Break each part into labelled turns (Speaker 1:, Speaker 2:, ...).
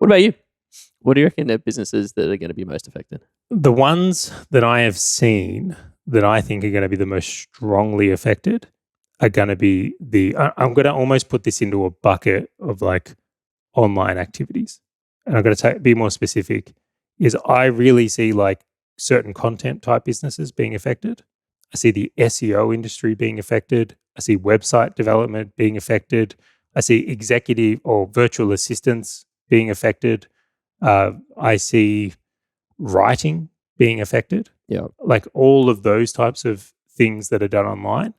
Speaker 1: What about you? What do you reckon are businesses that are going to be most affected?
Speaker 2: The ones that I have seen that I think are going to be the most strongly affected are going to be I'm going to almost put this into a bucket of like online activities. And I'm going to be more specific, is I really see like certain content type businesses being affected. I see the SEO industry being affected. I see website development being affected. I see executive or virtual assistants being affected. I see writing being affected.
Speaker 1: Yeah.
Speaker 2: Like all of those types of things that are done online,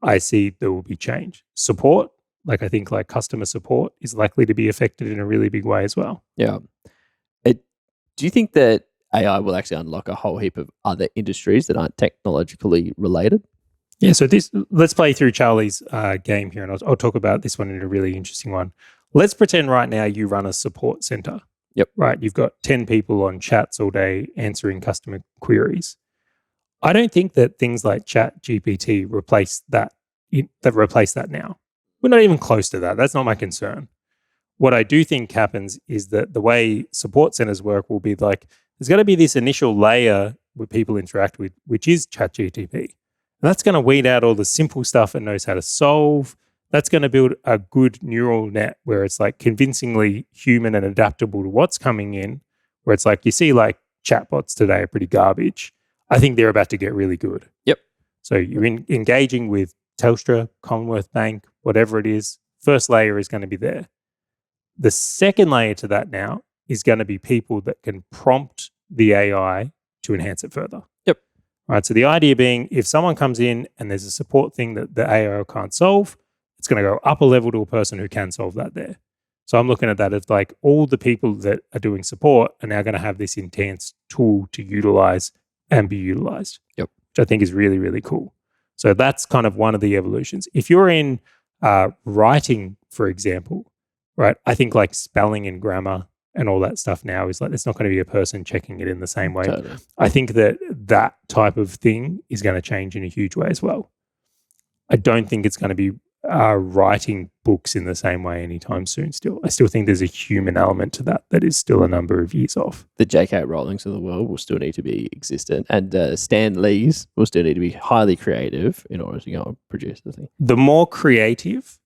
Speaker 2: I see there will be change. Support, like I think like customer support is likely to be affected in a really big way as well.
Speaker 1: Yeah. Do you think that AI will actually unlock a whole heap of other industries that aren't technologically related?
Speaker 2: Yeah, so let's play through Charlie's game here, and I'll talk about this one in a really interesting one. Let's pretend right now you run a support center.
Speaker 1: Yep.
Speaker 2: Right, you've got 10 people on chats all day answering customer queries. I don't think that things like Chat GPT replace that now. We're not even close to that. That's not my concern. What I do think happens is that the way support centers work will be like, there's going to be this initial layer where people interact with, which is Chat GPT. And that's going to weed out all the simple stuff it knows how to solve. That's going to build a good neural net where it's like convincingly human and adaptable to what's coming in, where it's like, you see like chatbots today are pretty garbage. I think they're about to get really good.
Speaker 1: Yep.
Speaker 2: So you're engaging with Telstra, Commonwealth Bank, whatever it is, first layer is going to be there. The second layer to that now is going to be people that can prompt the AI to enhance it further.
Speaker 1: Yep.
Speaker 2: Right. So the idea being, if someone comes in and there's a support thing that the AI can't solve, it's going to go up a level to a person who can solve that there. So I'm looking at that as like all the people that are doing support are now going to have this intense tool to utilize and be utilized.
Speaker 1: Yep.
Speaker 2: Which I think is really, really cool. So that's kind of one of the evolutions. If you're in writing, for example, right, I think like spelling and grammar and all that stuff now is like, it's not going to be a person checking it in the same way.
Speaker 1: Totally.
Speaker 2: I think that type of thing is going to change in a huge way as well. I don't think it's going to be writing books in the same way anytime soon still. I still think there's a human element to that is still a number of years off.
Speaker 1: The J.K. Rowlings of the world will still need to be existent, and Stan Lee's will still need to be highly creative in order to go and produce the thing.
Speaker 2: The more creative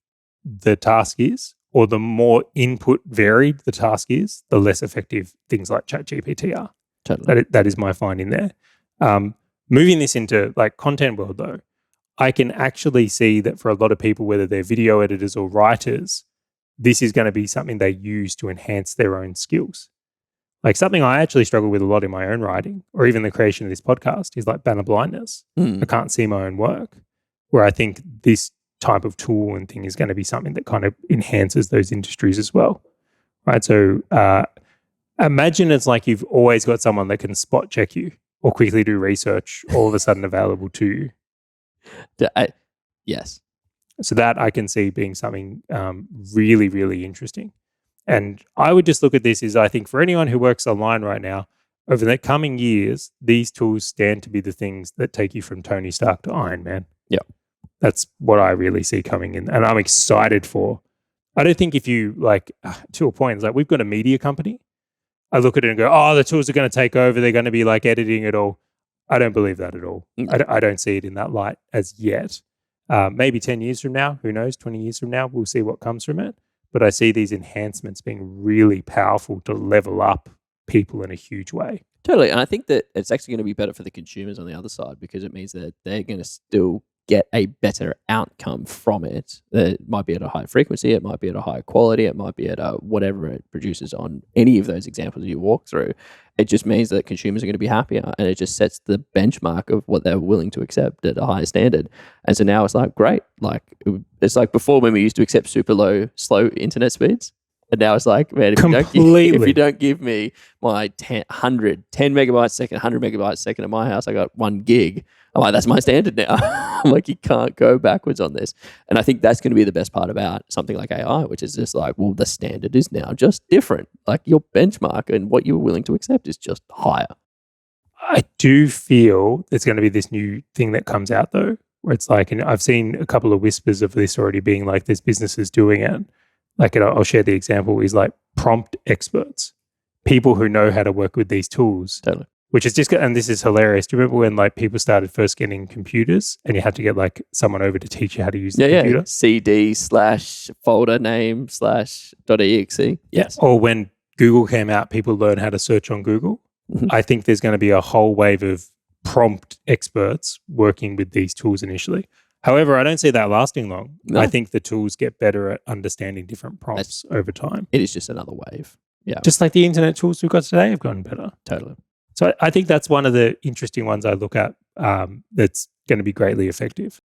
Speaker 2: the task is, or the more input varied the task is, the less effective things like ChatGPT are.
Speaker 1: Totally.
Speaker 2: That is my finding there. Moving this into like content world though, I can actually see that for a lot of people, whether they're video editors or writers, this is going to be something they use to enhance their own skills. Like something I actually struggle with a lot in my own writing, or even the creation of this podcast, is like banner blindness. I can't see my own work, where I think this type of tool and thing is going to be something that kind of enhances those industries as well. Right. So imagine it's like you've always got someone that can spot check you or quickly do research all of a sudden available to you.
Speaker 1: Yes.
Speaker 2: So that I can see being something really, really interesting. And I would just look at this as, I think for anyone who works online right now, over the coming years, these tools stand to be the things that take you from Tony Stark to Iron Man.
Speaker 1: Yeah.
Speaker 2: That's what I really see coming in. And I'm excited for. I don't think if you like, to a point, it's like we've got a media company. I look at it and go, oh, the tools are going to take over. They're going to be like editing it all. I don't believe that at all. I don't see it in that light as yet. Maybe 10 years from now, who knows, 20 years from now, we'll see what comes from it. But I see these enhancements being really powerful to level up people in a huge way.
Speaker 1: Totally. And I think that it's actually going to be better for the consumers on the other side, because it means that they're going to still get a better outcome from it. It might be at a high frequency, it might be at a higher quality, it might be at whatever it produces on any of those examples you walk through. It just means that consumers are going to be happier, and it just sets the benchmark of what they're willing to accept at a higher standard. And so now it's like, great. Like it's like before when we used to accept super slow internet speeds. And now it's like, man, if you don't give me my 10 megabytes a second, 100 megabytes a second at my house, I got 1 gig. I'm like, that's my standard now. I'm like, you can't go backwards on this. And I think that's going to be the best part about something like AI, which is just like, well, the standard is now just different. Like your benchmark and what you're willing to accept is just higher.
Speaker 2: I do feel there's going to be this new thing that comes out though, where it's like, and I've seen a couple of whispers of this already being like, there's businesses doing it, like I'll share the example, is like prompt experts, people who know how to work with these tools.
Speaker 1: Totally.
Speaker 2: Which is just, and this is hilarious. Do you remember when like people started first getting computers and you had to get like someone over to teach you how to use the computer?
Speaker 1: Yeah. CD/folder name/.exe. Yes.
Speaker 2: Or when Google came out, people learned how to search on Google.
Speaker 1: Mhm.
Speaker 2: I think there's going to be a whole wave of prompt experts working with these tools initially. However, I don't see that lasting long.
Speaker 1: No.
Speaker 2: I think the tools get better at understanding different prompts over time.
Speaker 1: It is just another wave. Yeah.
Speaker 2: Just like the internet tools we've got today have gotten better.
Speaker 1: Totally.
Speaker 2: So I think that's one of the interesting ones I look at that's going to be greatly effective.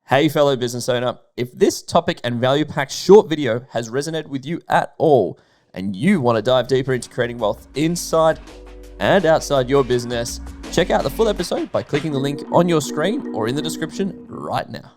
Speaker 3: Hey, fellow business owner, if this topic and value-packed short video has resonated with you at all, and you want to dive deeper into creating wealth inside and outside your business, check out the full episode by clicking the link on your screen or in the description right now.